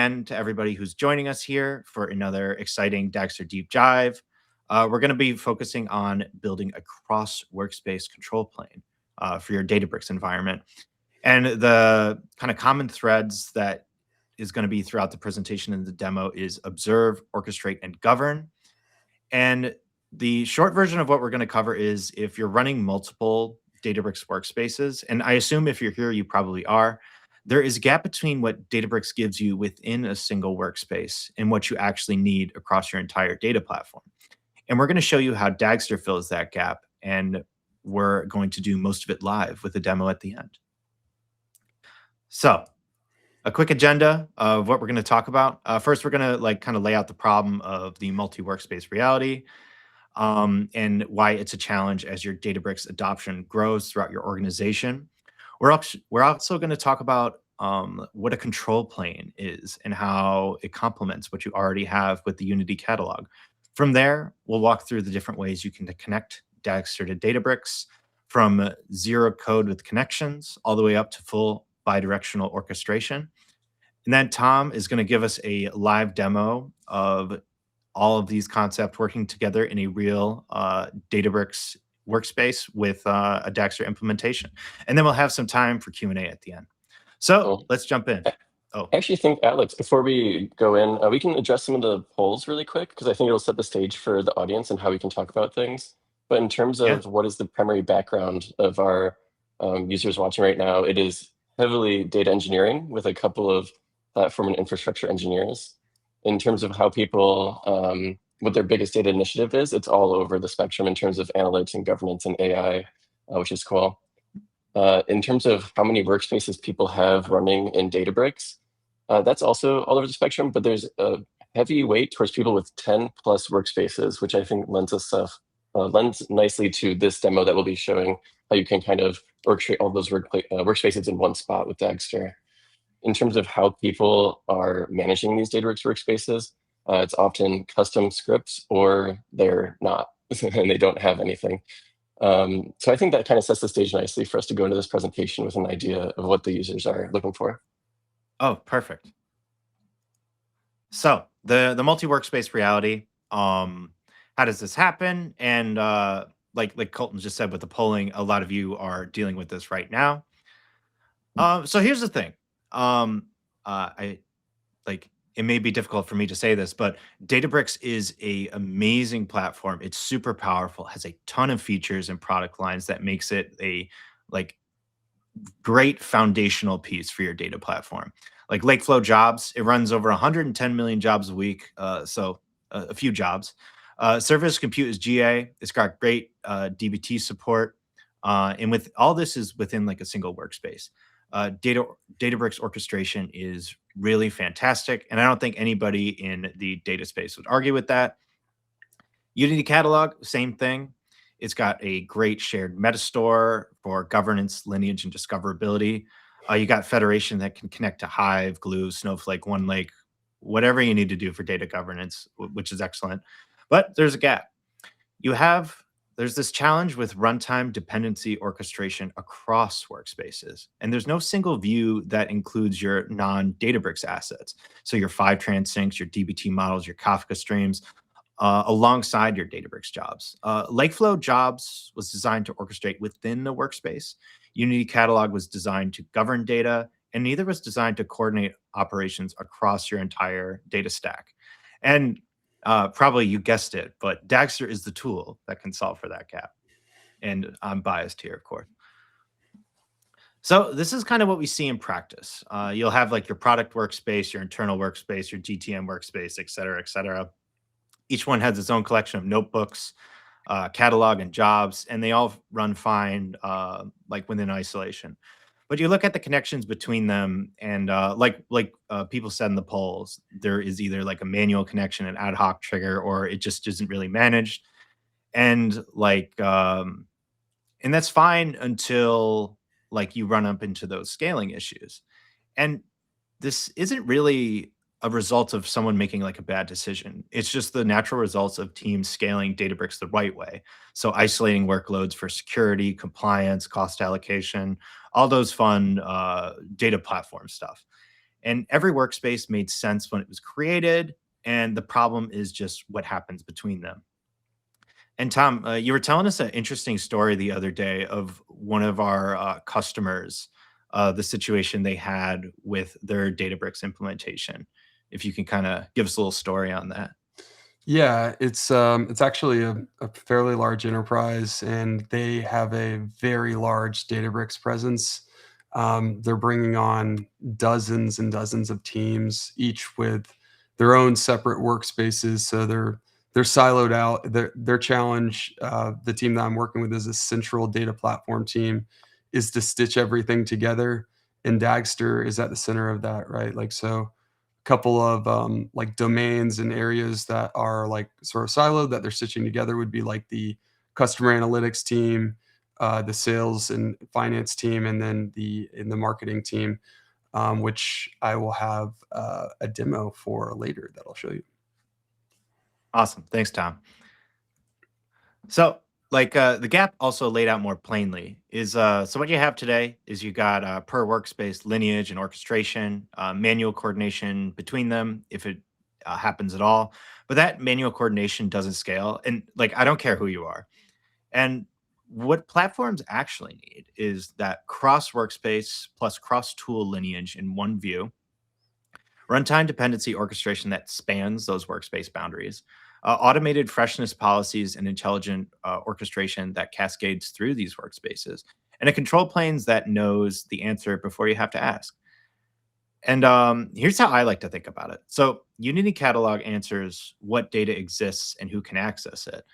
and to everybody who's joining us here for another exciting Dagster deep dive. We're going to be focusing on building a cross-workspace control plane for your Databricks environment. And the kind of common threads that is going to be throughout the presentation and the demo is observe, orchestrate, and govern. And the short version of what we're going to cover is if you're running multiple Databricks workspaces, and I assume if you're here, you probably are, there is a gap between what Databricks gives you within a single workspace and what you actually need across your entire data platform. And we're going to show you how Dagster fills that gap, and we're going to do most of it live with a demo at the end. So a quick agenda of what we're going to talk about. First, we're going to kind of lay out the problem of the multi-workspace reality and why it's a challenge as your Databricks adoption grows throughout your organization. We're also going to talk about what a control plane is and how it complements what you already have with the Unity catalog. From there, we'll walk through the different ways you can connect Dagster to Databricks, from zero code with connections all the way up to full bi-directional orchestration. And then Tom is going to give us a live demo of all of these concepts working together in a real Databricks workspace with a Dagster implementation. And then we'll have some time for Q&A at the end. So let's jump in. I actually think, Alex, before we go in, we can address some of the polls really quick, because I think it'll set the stage for the audience and how we can talk about things. But in terms of what is the primary background of our users watching right now, it is heavily data engineering with a couple of platform and infrastructure engineers. In terms of how people, what their biggest data initiative is, it's all over the spectrum in terms of analytics and governance and AI, which is cool. In terms of how many workspaces people have running in Databricks, that's also all over the spectrum, but there's a heavy weight towards people with 10 plus workspaces, which I think lends nicely to this demo that we'll be showing how you can kind of orchestrate all those workspaces in one spot with Dagster. In terms of how people are managing these Databricks workspaces, it's often custom scripts or they're not, and they don't have anything. So I think that kind of sets the stage nicely for us to go into this presentation with an idea of what the users are looking for. Oh, perfect. So the multi-workspace reality, how does this happen? And like Colton just said with the polling, a lot of you are dealing with this right now. So here's the thing. It may be difficult for me to say this, but Databricks is a amazing platform. It's super powerful, has a ton of features and product lines that makes it a great foundational piece for your data platform. Like Lakeflow Jobs, it runs over 110 million jobs a week, so a few jobs. Service Compute is GA. It's got great DBT support, and with all this is within like a single workspace. Databricks orchestration is really fantastic, and I don't think anybody in the data space would argue with that. Unity catalog, same thing. It's got a great shared metastore for governance, lineage, and discoverability. You got Federation that can connect to Hive, Glue, Snowflake, OneLake, whatever you need to do for data governance, which is excellent. But there's a gap. There's this challenge with runtime dependency orchestration across workspaces. And there's no single view that includes your non-Databricks assets. So your Fivetran syncs, your DBT models, your Kafka streams, alongside your Databricks jobs. Lakeflow Jobs was designed to orchestrate within the workspace. Unity Catalog was designed to govern data, and neither was designed to coordinate operations across your entire data stack. And probably you guessed it, but Dagster is the tool that can solve for that gap. And I'm biased here, of course. So this is kind of what we see in practice. You'll have like your product workspace, your internal workspace, your GTM workspace, et cetera, et cetera. Each one has its own collection of notebooks, catalog, and jobs, and they all run fine, like within isolation. But you look at the connections between them, and people said in the polls, there is either like a manual connection, an ad hoc trigger, or it just isn't really managed. And and that's fine until like you run up into those scaling issues. And this isn't really a result of someone making like a bad decision. It's just the natural results of teams scaling Databricks the right way. So isolating workloads for security, compliance, cost allocation, all those fun data platform stuff. And every workspace made sense when it was created, and the problem is just what happens between them. And Tom, you were telling us an interesting story the other day of one of our customers, the situation they had with their Databricks implementation. If you can kind of give us a little story on that. Yeah, it's actually a fairly large enterprise, and they have a very large Databricks presence. They're bringing on dozens and dozens of teams, each with their own separate workspaces. So they're siloed out. Their challenge, the team that I'm working with, is a central data platform team, is to stitch everything together. And Dagster is at the center of that, right? Like so couple of like domains and areas that are like sort of siloed that they're stitching together would be like the customer analytics team, the sales and finance team, and then the marketing team, which I will have a demo for later that I'll show you. Awesome. Thanks, Tom. So, the gap also laid out more plainly is so what you have today is you got per workspace lineage and orchestration, manual coordination between them if it happens at all. But that manual coordination doesn't scale. And I don't care who you are. And what platforms actually need is that cross workspace plus cross tool lineage in one view, runtime dependency orchestration that spans those workspace boundaries, automated freshness policies and intelligent orchestration that cascades through these workspaces, and a control planes that knows the answer before you have to ask. And here's how I like to think about it. So Unity Catalog answers what data exists and who can access it.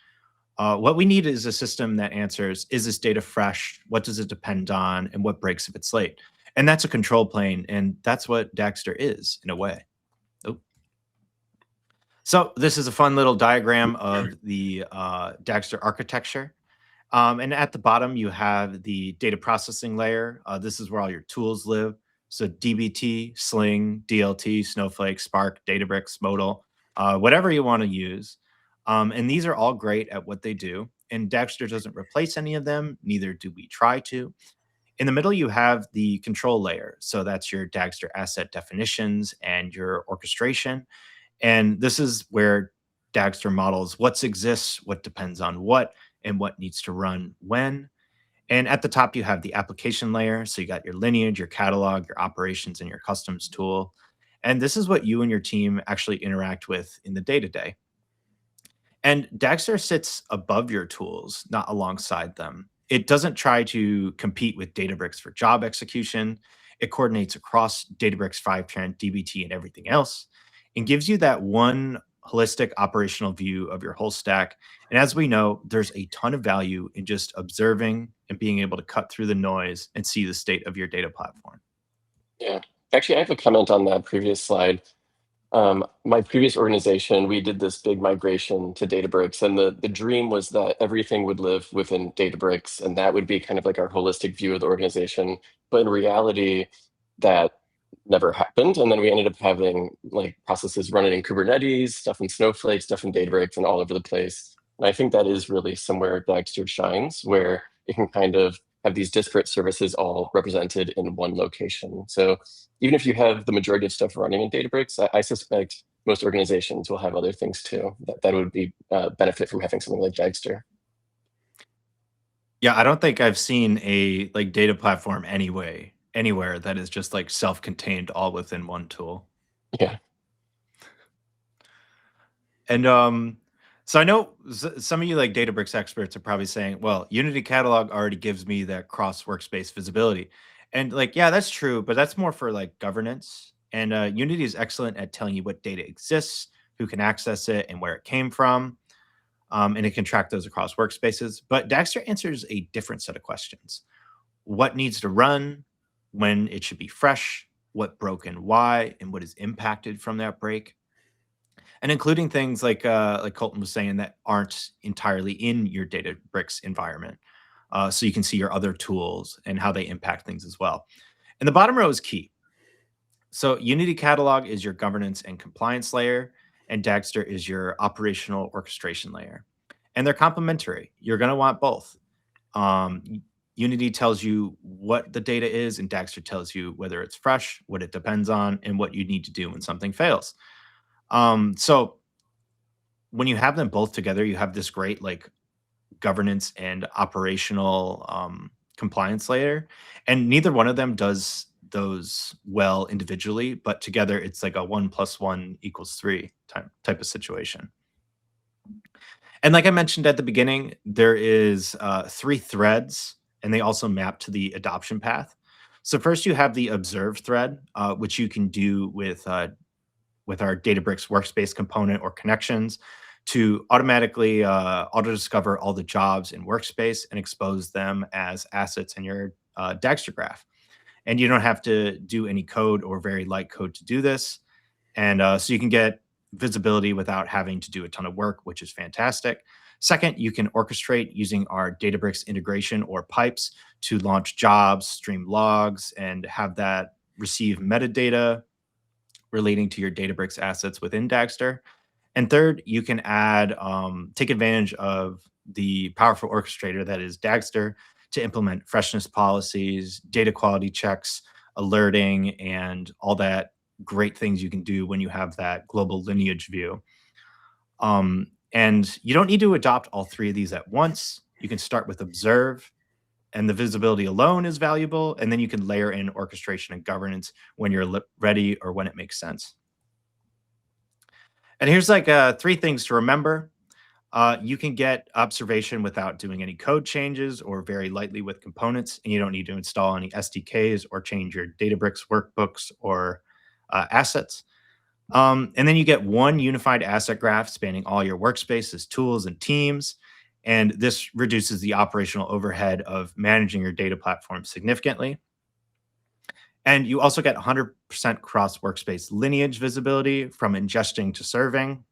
What we need is a system that answers, is this data fresh? What does it depend on? And what breaks if it's late? And that's a control plane. And that's what Dagster is in a way. Oh. So this is a fun little diagram of the Dagster architecture. And at the bottom, you have the data processing layer. This is where all your tools live. So DBT, Sling, DLT, Snowflake, Spark, Databricks, Modal, whatever you want to use. And these are all great at what they do. And Dagster doesn't replace any of them, neither do we try to. In the middle, you have the control layer. So that's your Dagster asset definitions and your orchestration. And this is where Dagster models what exists, what depends on what, and what needs to run when. And at the top, you have the application layer. So you got your lineage, your catalog, your operations, and your customs tool. And this is what you and your team actually interact with in the day to day. And Dagster sits above your tools, not alongside them. It doesn't try to compete with Databricks for job execution. It coordinates across Databricks, Fivetran, DBT, and everything else, and gives you that one holistic operational view of your whole stack. And as we know, there's a ton of value in just observing and being able to cut through the noise and see the state of your data platform. Yeah. Actually, I have a comment on that previous slide. My previous organization, we did this big migration to Databricks, and the dream was that everything would live within Databricks, and that would be kind of like our holistic view of the organization. But in reality, that never happened. And then we ended up having like processes running in Kubernetes, stuff in Snowflake, stuff in Databricks, and all over the place. And I think that is really somewhere Dagster shines, where it can kind of have these disparate services all represented in one location. So even if you have the majority of stuff running in Databricks, I suspect most organizations will have other things too that would be benefit from having something like Dagster. Yeah, I don't think I've seen a data platform anywhere that is just self-contained all within one tool. Yeah. And so I know some of you Databricks experts are probably saying, well, Unity Catalog already gives me that cross workspace visibility. And yeah, that's true, but that's more for governance. And Unity is excellent at telling you what data exists, who can access it, and where it came from. And it can track those across workspaces. But Dagster answers a different set of questions. What needs to run, when it should be fresh, what broke and why, and what is impacted from that break. And including things like Colton was saying that aren't entirely in your Databricks environment. So you can see your other tools and how they impact things as well. And the bottom row is key. So Unity Catalog is your governance and compliance layer, and Dagster is your operational orchestration layer. And they're complementary. You're going to want both. Unity tells you what the data is, and Dagster tells you whether it's fresh, what it depends on, and what you need to do when something fails. So when you have them both together, you have this great like governance and operational compliance layer. And neither one of them does those well individually, but together it's like a 1 + 1 = 3 type of situation. And like I mentioned at the beginning, there is 3 threads, and they also map to the adoption path. So first you have the observe thread, which you can do with our Databricks workspace component or connections to automatically auto-discover all the jobs in workspace and expose them as assets in your Dagster graph. And you don't have to do any code or very light code to do this. And so you can get visibility without having to do a ton of work, which is fantastic. Second, you can orchestrate using our Databricks integration or pipes to launch jobs, stream logs, and have that receive metadata relating to your Databricks assets within Dagster. And third, you can take advantage of the powerful orchestrator that is Dagster to implement freshness policies, data quality checks, alerting, and all that great things you can do when you have that global lineage view. And you don't need to adopt all 3 of these at once. You can start with observe, and the visibility alone is valuable. And then you can layer in orchestration and governance when you're ready or when it makes sense. And here's like 3 things to remember. You can get observation without doing any code changes or very lightly with components, and you don't need to install any SDKs or change your Databricks workbooks or assets. And then you get one unified asset graph spanning all your workspaces, tools, and teams. And this reduces the operational overhead of managing your data platform significantly. And you also get 100% cross-workspace lineage visibility from ingesting to serving.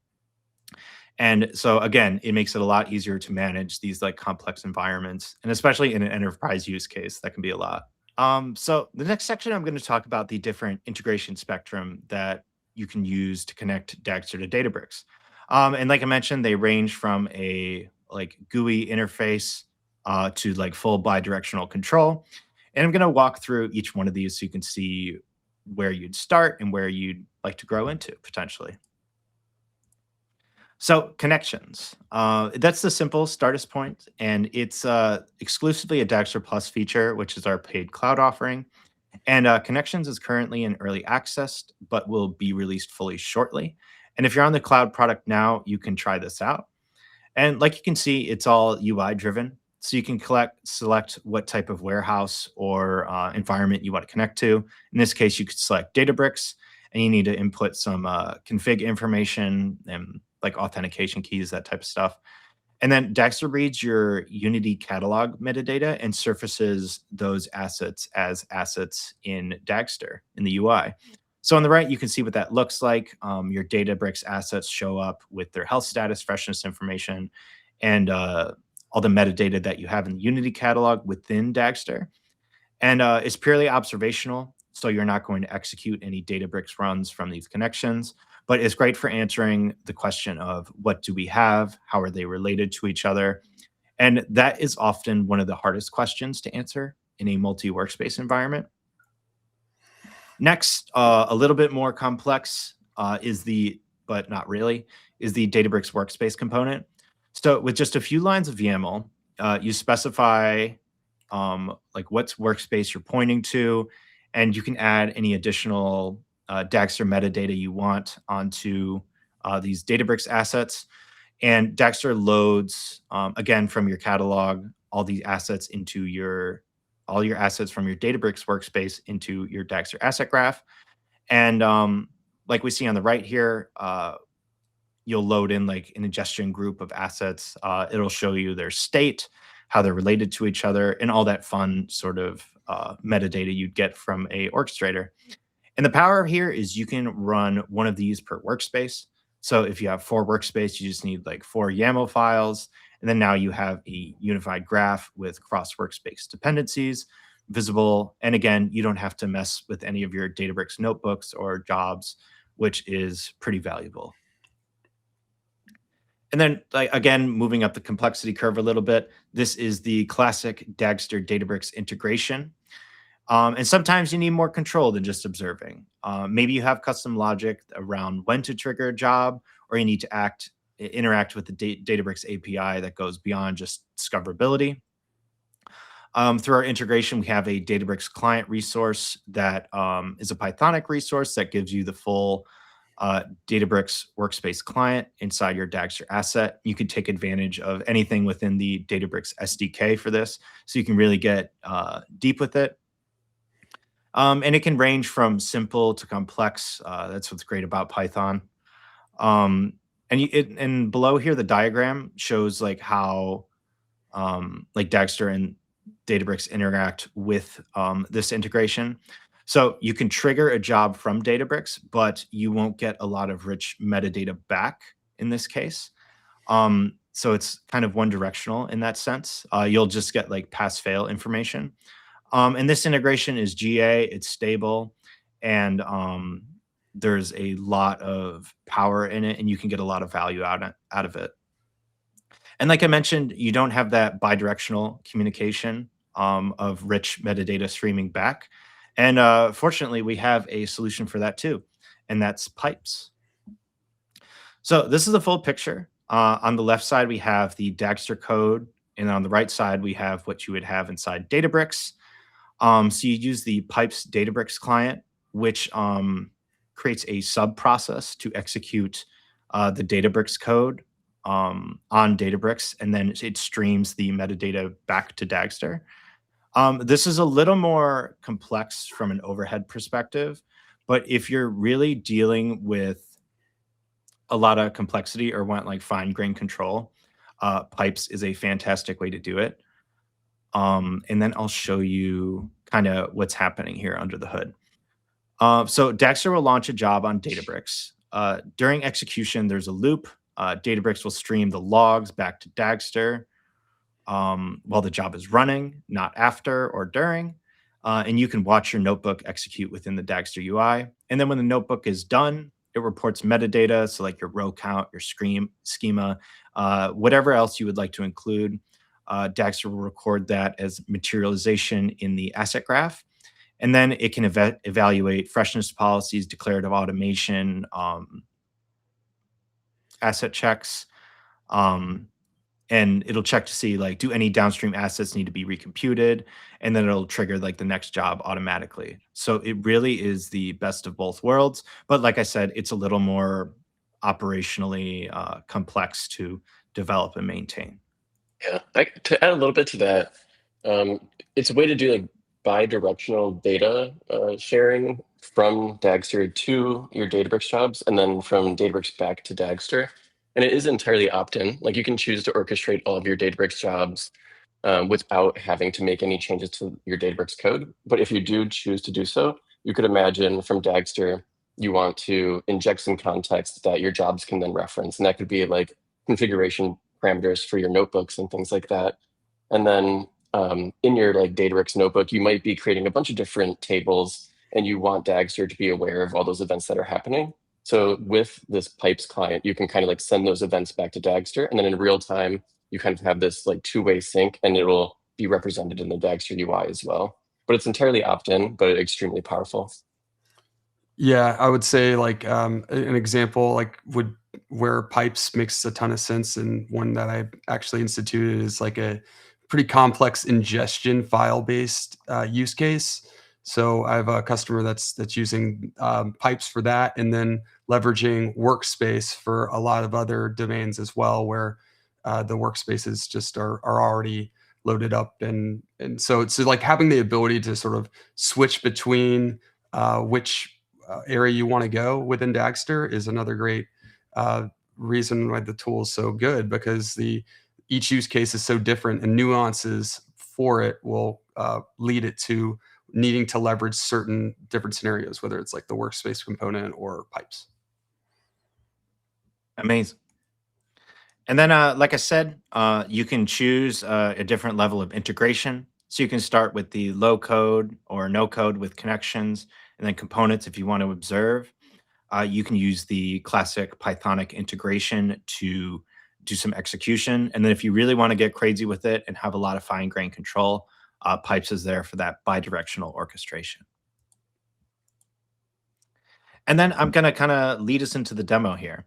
And so again, it makes it a lot easier to manage these like complex environments, and especially in an enterprise use case, that can be a lot. So the next section, I'm going to talk about the different integration spectrum that you can use to connect Dagster to Databricks. And like I mentioned, they range from a like GUI interface to like full bi-directional control. And I'm going to walk through each one of these so you can see where you'd start and where you'd like to grow into potentially. So connections, that's the simple starters point, and it's exclusively a Dagster Plus feature, which is our paid cloud offering. And Connections is currently in early access, but will be released fully shortly. And if you're on the cloud product now, you can try this out. And like you can see, it's all UI driven. So you can select what type of warehouse or environment you want to connect to. In this case, you could select Databricks, and you need to input some config information and like authentication keys, that type of stuff. And then Dagster reads your Unity catalog metadata and surfaces those assets as assets in Dagster in the UI. So on the right, you can see what that looks like. Your Databricks assets show up with their health status, freshness information, and all the metadata that you have in the Unity catalog within Dagster. And it's purely observational, so you're not going to execute any Databricks runs from these connections, but it's great for answering the question of what do we have? How are they related to each other? And that is often one of the hardest questions to answer in a multi-workspace environment. Next, a little bit more complex but not really, is the Databricks workspace component. So with just a few lines of YAML, you specify like what's workspace you're pointing to, and you can add any additional Dagster metadata you want onto these Databricks assets. And Dagster loads, again, from your catalog, all your assets from your Databricks workspace into your Dagster asset graph. And like we see on the right here, you'll load in like an ingestion group of assets. It'll show you their state, how they're related to each other, and all that fun sort of metadata you'd get from a orchestrator. And the power here is you can run one of these per workspace. So if you have 4 workspace, you just need like 4 YAML files. And then now you have a unified graph with cross-workspace dependencies visible. And again, you don't have to mess with any of your Databricks notebooks or jobs, which is pretty valuable. And then, like, again, moving up the complexity curve a little bit, this is the classic Dagster Databricks integration. And sometimes you need more control than just observing. Maybe you have custom logic around when to trigger a job, or you need to interact with the Databricks API that goes beyond just discoverability. Through our integration, we have a Databricks client resource that is a Pythonic resource that gives you the full Databricks workspace client inside your Dagster asset. You can take advantage of anything within the Databricks SDK for this, so you can really get deep with it. And it can range from simple to complex. That's what's great about Python. And below here, the diagram shows like how like Dagster and Databricks interact with this integration. So you can trigger a job from Databricks, but you won't get a lot of rich metadata back in this case. So it's kind of one directional in that sense. You'll just get like pass-fail information. And this integration is GA, it's stable, and there's a lot of power in it, and you can get a lot of value out of it. And like I mentioned, you don't have that bi-directional communication of rich metadata streaming back. And fortunately, we have a solution for that too, and that's pipes. So this is a full picture. On the left side, we have the Dagster code, and on the right side, we have what you would have inside Databricks. So you use the pipes Databricks client, which creates a sub process to execute the Databricks code on Databricks, and then it streams the metadata back to Dagster. This is a little more complex from an overhead perspective, but if you're really dealing with a lot of complexity or want like fine-grained control, pipes is a fantastic way to do it. And then I'll show you kind of what's happening here under the hood. So Dagster will launch a job on Databricks. During execution, there's a loop. Databricks will stream the logs back to Dagster while the job is running, not after or during. And you can watch your notebook execute within the Dagster UI. And then when the notebook is done, it reports metadata, so like your row count, your schema, whatever else you would like to include. Dagster will record that as materialization in the asset graph. And then it can evaluate freshness policies, declarative automation, asset checks, and it'll check to see like, do any downstream assets need to be recomputed? And then it'll trigger like the next job automatically. So it really is the best of both worlds. But like I said, it's a little more operationally complex to develop and maintain. Yeah, to add a little bit to that, it's a way to do like bi-directional data sharing from Dagster to your Databricks jobs, and then from Databricks back to Dagster. And it is entirely opt-in. Like you can choose to orchestrate all of your Databricks jobs without having to make any changes to your Databricks code. But if you do choose to do so, you could imagine from Dagster, you want to inject some context that your jobs can then reference. And that could be like configuration parameters for your notebooks and things like that. And then in your like Databricks notebook, you might be creating a bunch of different tables, and you want Dagster to be aware of all those events that are happening. So with this pipes client, you can kind of like send those events back to Dagster, and then in real time, you kind of have this like two-way sync, and it will be represented in the Dagster UI as well. But it's entirely opt-in, but extremely powerful. Yeah, I would say like an example like would where pipes makes a ton of sense, and one that I actually instituted is like a pretty complex ingestion file-based use case. So I have a customer that's using pipes for that, and then leveraging workspace for a lot of other domains as well, where the workspaces just are already loaded up, and so it's like having the ability to sort of switch between which area you want to go within Dagster is another great reason why the tool is so good, because each use case is so different, and nuances for it will lead it to needing to leverage certain different scenarios, whether it's like the workspace component or pipes. Amazing. And then, like I said, you can choose a different level of integration. So you can start with the low code or no code with connections, and then components if you want to observe. You can use the classic Pythonic integration to do some execution. And then if you really want to get crazy with it and have a lot of fine-grained control, pipes is there for that bi-directional orchestration. And then I'm going to kind of lead us into the demo here.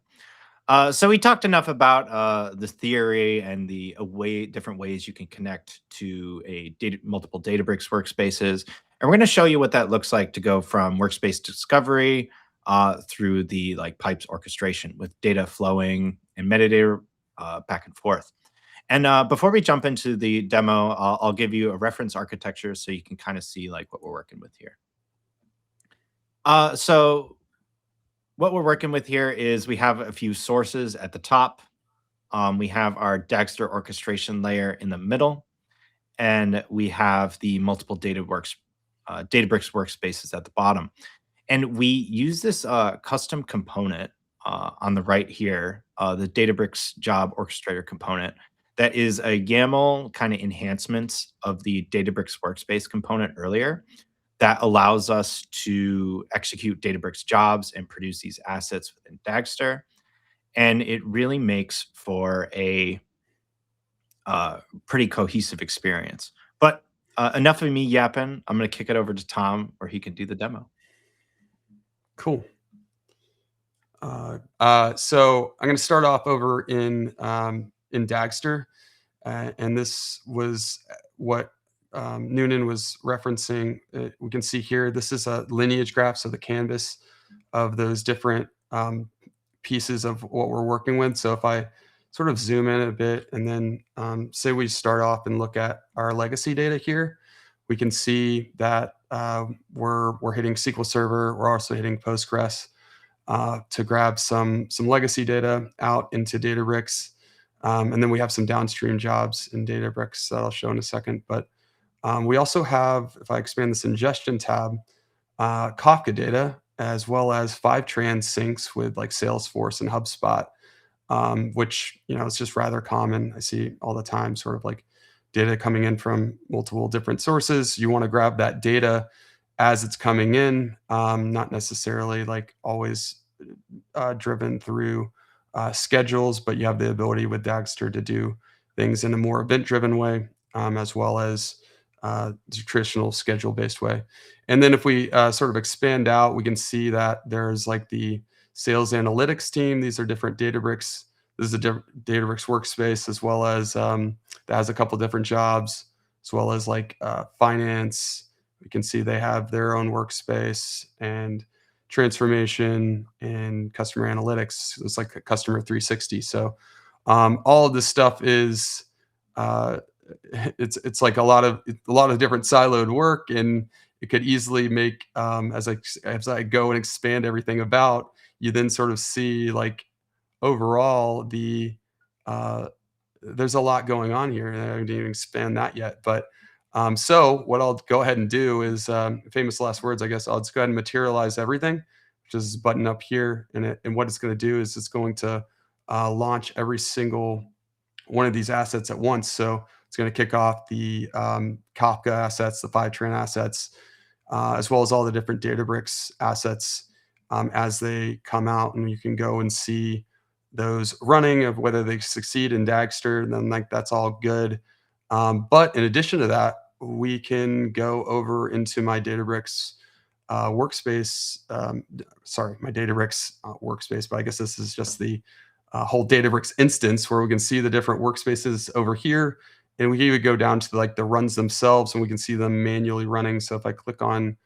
So we talked enough about the theory and the different ways you can connect to multiple Databricks workspaces. And we're going to show you what that looks like to go from workspace discovery through the pipes orchestration with data flowing and metadata back and forth. And before we jump into the demo, I'll give you a reference architecture so you can kind of see what we're working with here. So what we're working with here is we have a few sources at the top. We have our Dagster orchestration layer in the middle, and we have the multiple Databricks workspaces at the bottom. And we use this custom component on the right here, the Databricks job orchestrator component, that is a YAML kind of enhancements of the Databricks workspace component earlier that allows us to execute Databricks jobs and produce these assets within Dagster. And it really makes for a pretty cohesive experience. But enough of me yapping. I'm going to kick it over to Tom where he can do the demo. Cool. So I'm going to start off over in Dagster. And this was what Noonan was referencing. We can see here, this is a lineage graph, so the canvas of those different pieces of what we're working with. So if I sort of zoom in a bit and then say we start off and look at our legacy data here, we can see that we're hitting SQL Server. We're also hitting Postgres to grab some legacy data out into Databricks. And then we have some downstream jobs in Databricks that I'll show in a second. But we also have, if I expand this ingestion tab, Kafka data, as well as Fivetran syncs with Salesforce and HubSpot, which, it's just rather common. I see all the time, sort of data coming in from multiple different sources. You want to grab that data as it's coming in, not necessarily always driven through schedules, but you have the ability with Dagster to do things in a more event-driven way, as well as the traditional schedule-based way. And then if we sort of expand out, we can see that there's the sales analytics team. These are different Databricks. This is a Databricks workspace, as well as that has a couple different jobs, as well as finance. We can see they have their own workspace, and transformation and customer analytics. It's like a customer 360. So all of this stuff is it's a lot of different siloed work, and it could easily make as I go and expand everything about, you then sort of see overall there's a lot going on here, and I didn't even expand that yet. But so what I'll go ahead and do is famous last words, I guess. I'll just go ahead and materialize everything, which is this button up here. And what it's going to do is it's going to launch every single one of these assets at once. So it's going to kick off the Kafka assets, the Fivetran assets, as well as all the different Databricks assets as they come out. And you can go and see those running, of whether they succeed in Dagster, and then that's all good. But in addition to that, we can go over into my Databricks workspace. My Databricks workspace, but I guess this is just the whole Databricks instance, where we can see the different workspaces over here. And we can even go down to the runs themselves, and we can see them manually running. So if I click on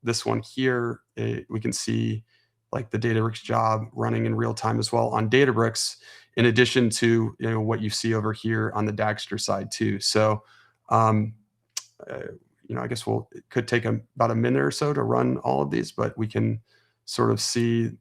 this one here, we can see the Databricks job running in real time as well on Databricks, in addition to what you see over here on the Dagster side too. So I guess it could take about a minute or so to run all of these, but we can sort of see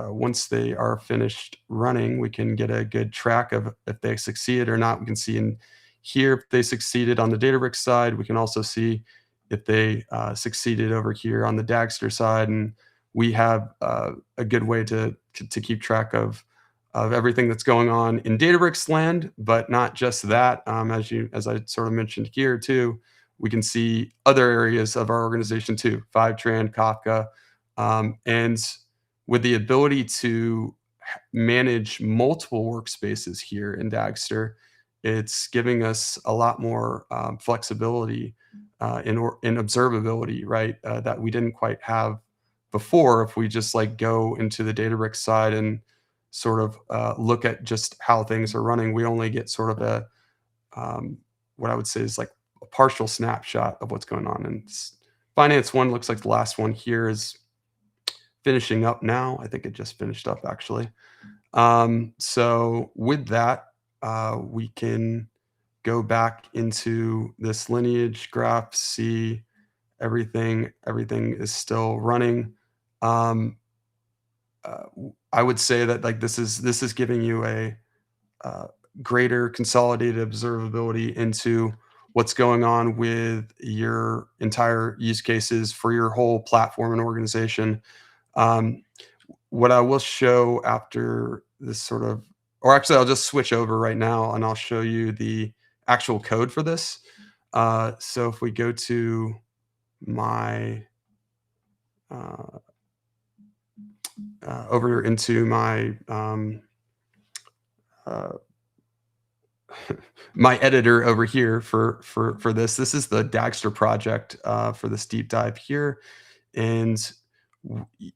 once they are finished running, we can get a good track of if they succeeded or not. We can see in here if they succeeded on the Databricks side. We can also see if they succeeded over here on the Dagster side, and we have a good way to keep track of everything that's going on in Databricks land. But not just that, as I sort of mentioned here too, we can see other areas of our organization too, Fivetran, Kafka, and with the ability to manage multiple workspaces here in Dagster, it's giving us a lot more flexibility in observability, right? That we didn't quite have before. If we just like go into the Databricks side and sort of look at just how things are running, we only get sort of a what I would say is like a partial snapshot of what's going on. And Finance 1 looks like the last one here is finishing up now. I think it just finished up actually. So with that, we can go back into this lineage graph, see everything is still running. I would say that like this is giving you a greater consolidated observability into what's going on with your entire use cases for your whole platform and organization. What I will show after this sort of, or actually I'll just switch over right now and I'll show you the actual code for this. So if we go to my, over into my, my editor over here for this. This is the Dagster project for this deep dive here. And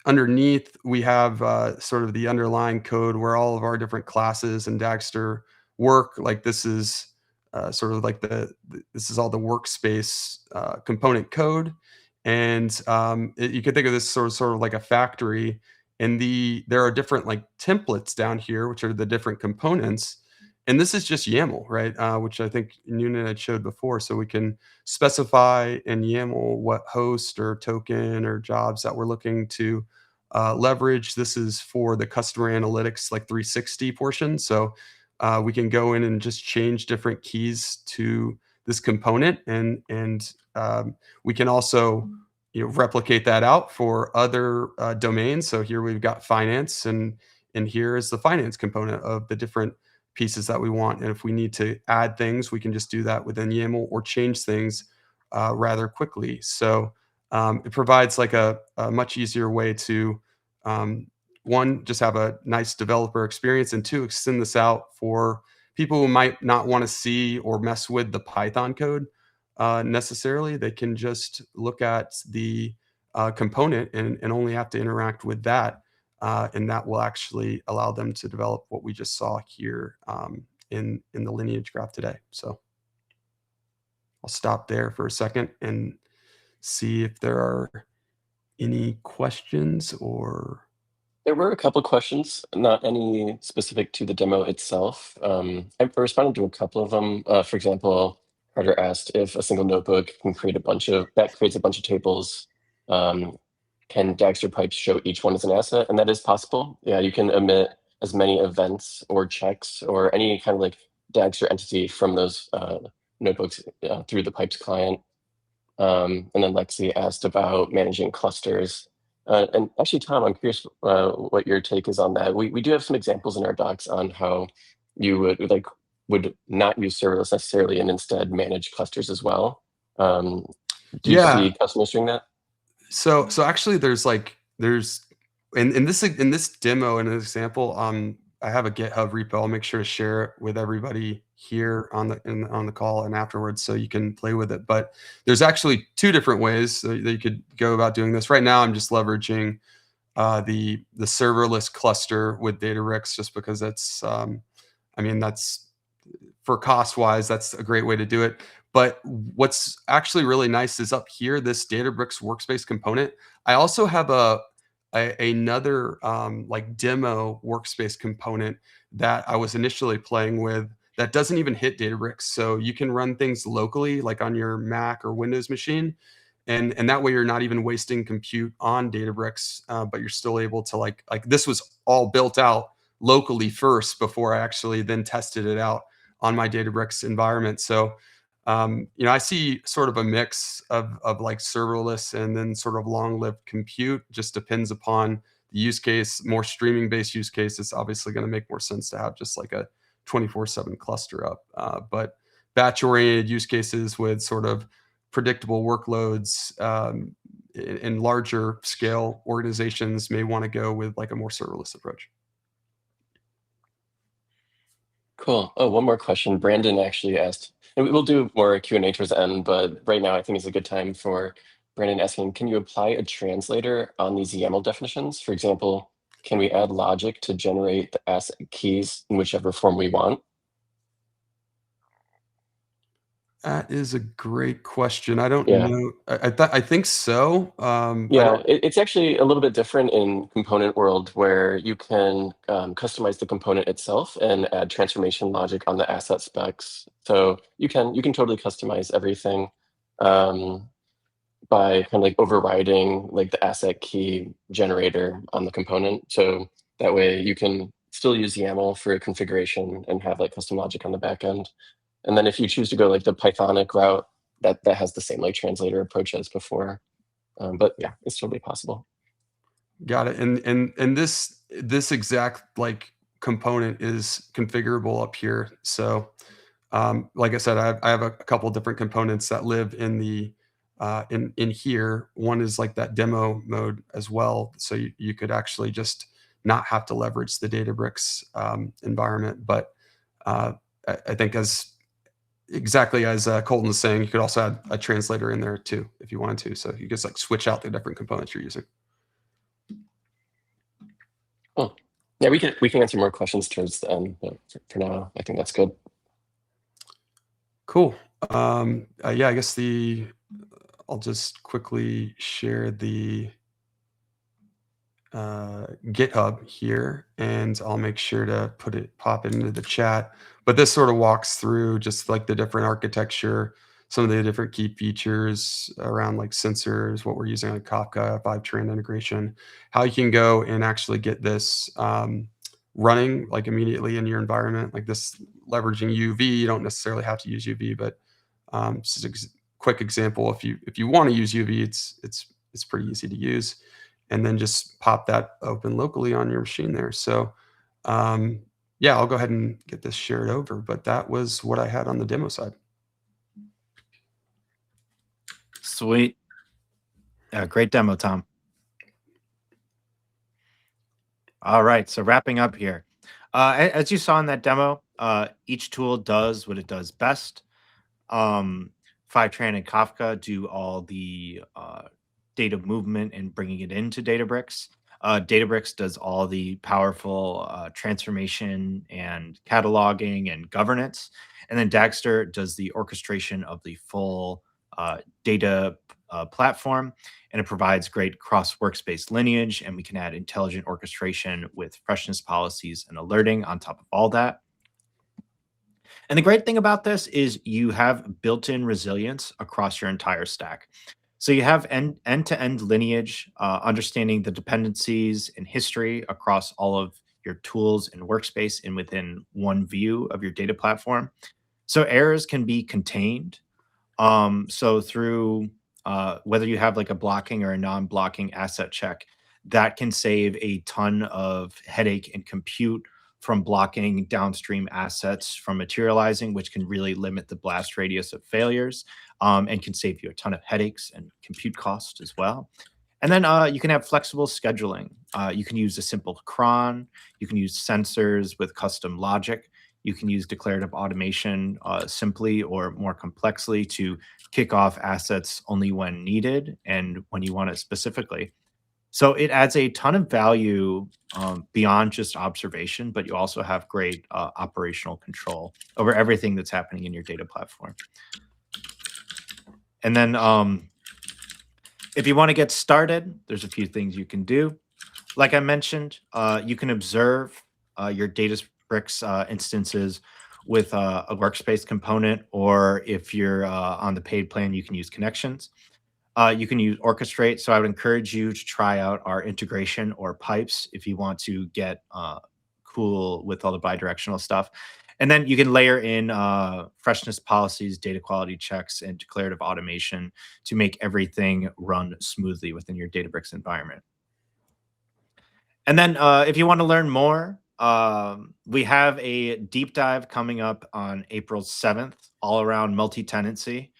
underneath, we have sort of the underlying code where all of our different classes in Dagster work. Like this is sort of like this is all the workspace component code. And you could think of this sort of like a factory. And there are different like templates down here, which are the different components. And this is just YAML, right? Which I think Noonan had showed before. So we can specify in YAML what host or token or jobs that we're looking to leverage. This is for the customer analytics, like 360 portion. So we can go in and just change different keys to this component, and we can also replicate that out for other domains. So here we've got finance, and here is the finance component of the different pieces that we want. And if we need to add things, we can just do that within YAML or change things rather quickly. So it provides like a much easier way to, one, just have a nice developer experience, and two, extend this out for people who might not want to see or mess with the Python code necessarily. They can just look at the component and only have to interact with that. And that will actually allow them to develop what we just saw here in the lineage graph today. So I'll stop there for a second and see if there are any questions or. There were a couple questions, not any specific to the demo itself. I responded to a couple of them. For example, Carter asked if a single notebook can create creates a bunch of tables. Can Dagster pipes show each one as an asset? And that is possible. Yeah, you can emit as many events or checks or any kind of like Dagster entity from those notebooks through the pipes client. And then Lexi asked about managing clusters. And actually, Tom, I'm curious what your take is on that. We do have some examples in our docs on how you would not use serverless necessarily and instead manage clusters as well. Do you see customers doing that? So actually there's in this demo and an example, I have a GitHub repo. I'll make sure to share it with everybody here on the call and afterwards, so you can play with it. But there's actually two different ways that you could go about doing this. Right now, I'm just leveraging the serverless cluster with Databricks, just because that's, that's for cost wise, that's a great way to do it. But what's actually really nice is up here, this Databricks workspace component. I also have another like demo workspace component that I was initially playing with that doesn't even hit Databricks. So you can run things locally, like on your Mac or Windows machine. And that way you're not even wasting compute on Databricks, but you're still able to like this was all built out locally first before I actually then tested it out on my Databricks environment. So I see sort of a mix of like serverless and then sort of long-lived compute. Just depends upon the use case. More streaming-based use case, it's obviously going to make more sense to have just like a 24/7 cluster up. But batch-oriented use cases with sort of predictable workloads in larger scale organizations may want to go with like a more serverless approach. Cool. Oh, one more question. Brandon actually asked, and we'll do more Q&A towards the end, but right now I think is a good time for Brandon asking, can you apply a translator on these YAML definitions? For example, can we add logic to generate the asset keys in whichever form we want? That is a great question. I don't Yeah. know. I think so. I Yeah, don't. it's actually a little bit different in component world where you can customize the component itself and add transformation logic on the asset specs. So you can totally customize everything by kind of like overriding like the asset key generator on the component. So that way you can still use YAML for configuration and have like custom logic on the back end. And then if you choose to go like the Pythonic route, that has the same like translator approach as before. But yeah, it's totally possible. Got it. And this exact like component is configurable up here. So like I said, I have a couple different components that live in the in here. One is like that demo mode as well. So you could actually just not have to leverage the Databricks environment. But I think as exactly as Colton was saying, you could also add a translator in there too if you wanted to. So you just like switch out the different components you're using. Oh, yeah, we can answer more questions towards the end, but for now, I think that's good. Cool. Yeah, I guess I'll just quickly share the GitHub here, and I'll make sure to pop it into the chat. But this sort of walks through just like the different architecture, some of the different key features around like sensors, what we're using like Kafka, Fivetran integration, how you can go and actually get this running like immediately in your environment, like this leveraging UV. You don't necessarily have to use UV, but just a quick example. If you want to use UV, it's pretty easy to use, and then just pop that open locally on your machine there. So yeah, I'll go ahead and get this shared over, but that was what I had on the demo side. Sweet. Great demo, Tom. All right, so wrapping up here. As you saw in that demo, each tool does what it does best. Fivetran and Kafka do all the data movement and bringing it into Databricks. Databricks does all the powerful transformation and cataloging and governance. And then Dagster does the orchestration of the full data platform. And it provides great cross-workspace lineage. And we can add intelligent orchestration with freshness policies and alerting on top of all that. And the great thing about this is you have built-in resilience across your entire stack. So you have end-to-end lineage, understanding the dependencies and history across all of your tools and workspace and within one view of your data platform. So errors can be contained. So through whether you have like a blocking or a non-blocking asset check, that can save a ton of headache and compute from blocking downstream assets from materializing, which can really limit the blast radius of failures and can save you a ton of headaches and compute cost as well. And then you can have flexible scheduling. You can use a simple cron. You can use sensors with custom logic. You can use declarative automation simply or more complexly to kick off assets only when needed and when you want it specifically. So it adds a ton of value beyond just observation, but you also have great operational control over everything that's happening in your data platform. And then if you want to get started, there's a few things you can do. Like I mentioned, you can observe your Databricks instances with a workspace component, or if you're on the paid plan, you can use connections. You can use Orchestrate. So I would encourage you to try out our integration or pipes if you want to get cool with all the bi-directional stuff. And then you can layer in freshness policies, data quality checks, and declarative automation to make everything run smoothly within your Databricks environment. And then if you want to learn more, we have a deep dive coming up on April 7th, all around multi-tenancy.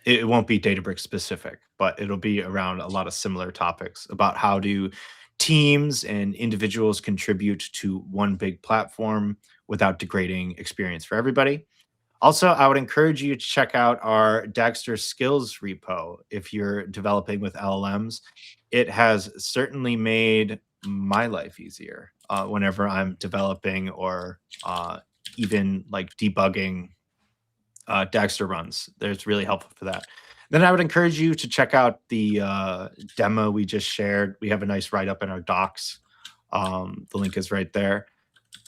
It won't be Databricks specific, but it'll be around a lot of similar topics about how to teams and individuals contribute to one big platform without degrading experience for everybody. Also, I would encourage you to check out our Dagster skills repo if you're developing with LLMs. It has certainly made my life easier whenever I'm developing or even like debugging Dagster runs. There's really helpful for that. Then I would encourage you to check out the demo we just shared. We have a nice write up in our docs. The link is right there.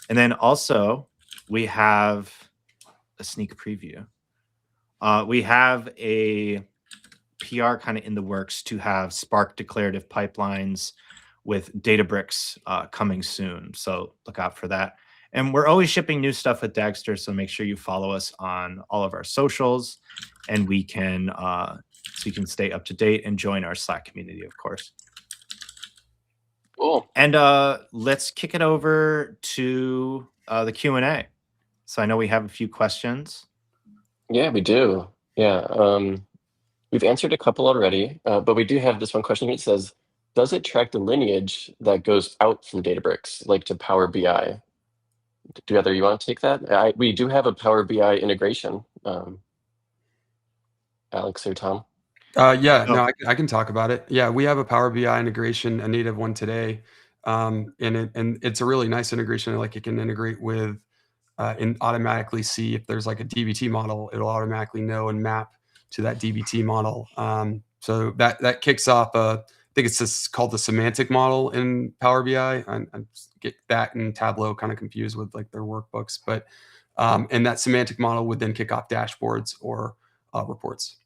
And then also we have a sneak preview. We have a PR kind of in the works to have Spark declarative pipelines with Databricks coming soon. So look out for that. And we're always shipping new stuff with Dagster, so make sure you follow us on all of our socials, and we can so you can stay up to date and join our Slack community, of course. Cool. And let's kick it over to the Q&A. So I know we have a few questions. Yeah, we do. Yeah. We've answered a couple already, but we do have this one question here. It says, does it track the lineage that goes out from Databricks, like to Power BI? Do either you want to take that? We do have a Power BI integration. Alex or Tom? Yeah, Oh. no, I can talk about it. Yeah, we have a Power BI integration, a native one today, and it's a really nice integration. Like it can integrate with and automatically see if there's like a DBT model. It'll automatically know and map to that DBT model. So that kicks off. I think it's just called the semantic model in Power BI. I get that and Tableau kind of confused with like their workbooks, but and that semantic model would then kick off dashboards or reports.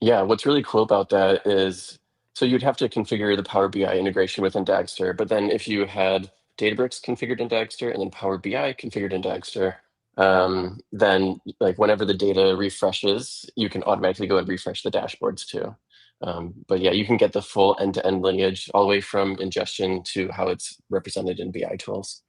Yeah, what's really cool about that is, so you'd have to configure the Power BI integration within Dagster, but then if you had Databricks configured in Dagster and then Power BI configured in Dagster, then like whenever the data refreshes, you can automatically go and refresh the dashboards too. But yeah, you can get the full end-to-end lineage all the way from ingestion to how it's represented in BI tools.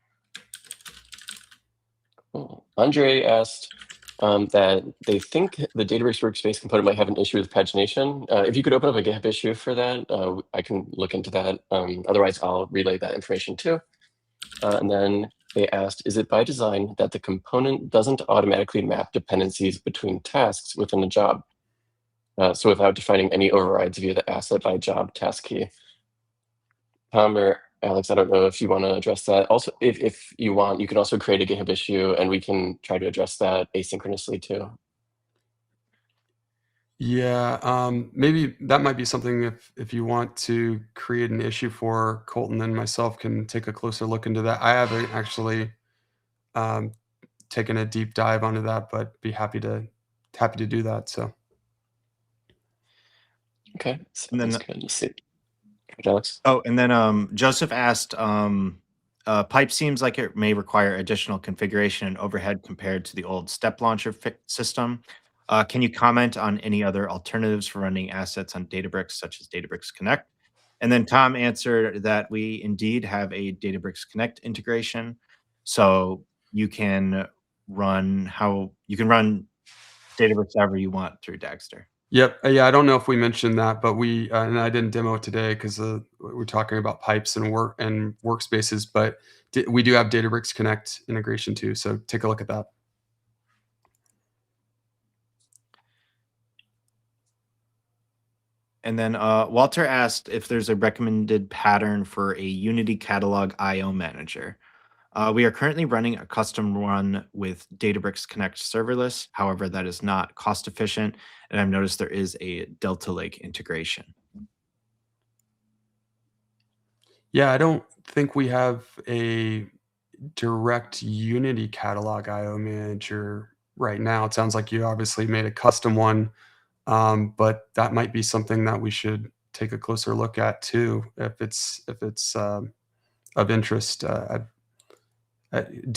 Cool. Andre asked, that they think the Databricks workspace component might have an issue with pagination. If you could open up a GitHub issue for that, I can look into that. Otherwise, I'll relay that information too. And then they asked, is it by design that the component doesn't automatically map dependencies between tasks within a job? So without defining any overrides via the asset by job task key. Tom or Alex, I don't know if you want to address that. Also, if you want, you can also create a GitHub issue and we can try to address that asynchronously too. Yeah, maybe that might be something if you want to create an issue for Colton and myself can take a closer look into that. I haven't actually taken a deep dive onto that, but be happy to do that. So Okay, And then sounds good. Let's see. Alex? Oh, and then Joseph asked, pipe seems like it may require additional configuration and overhead compared to the old step launcher system. Can you comment on any other alternatives for running assets on Databricks, such as Databricks Connect? And then Tom answered that we indeed have a Databricks Connect integration, so you can run Databricks however you want through Dagster. yep, yeah, I don't know if we mentioned that, but we and I didn't demo it today because we're talking about pipes and workspaces, but we do have Databricks Connect integration too. So take a look at that. And then Walter asked if there's a recommended pattern for a Unity Catalog IO manager. We are currently running a custom run with Databricks Connect serverless. However, that is not cost efficient, and I've noticed there is a Delta Lake integration. Yeah, I don't think we have a direct Unity Catalog IO manager right now. It sounds like you obviously made a custom one, but that might be something that we should take a closer look at too, if it's of interest.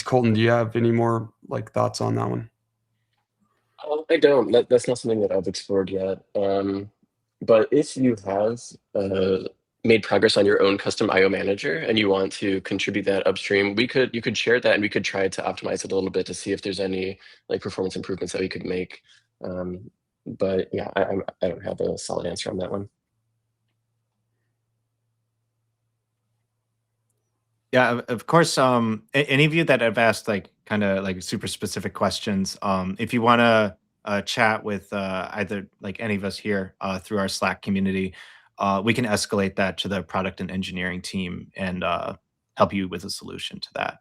Colton, do you have any more like thoughts on that one? I don't. That's not something that I've explored yet. But if you have made progress on your own custom IO manager and you want to contribute that upstream, you could share that and we could try to optimize it a little bit to see if there's any like performance improvements that we could make. But yeah, I don't have a solid answer on that one. Yeah, of course. Any of you that have asked like kind of like super specific questions, if you want to chat with either like any of us here through our Slack community, we can escalate that to the product and engineering team and help you with a solution to that.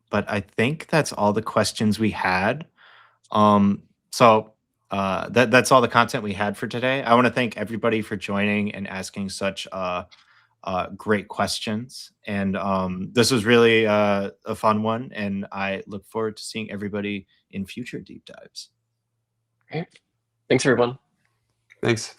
But I think that's all the questions we had. So that's all the content we had for today. I want to thank everybody for joining and asking such great questions. And this was really a fun one. And I look forward to seeing everybody in future deep dives. Great. Thanks, everyone. Thanks.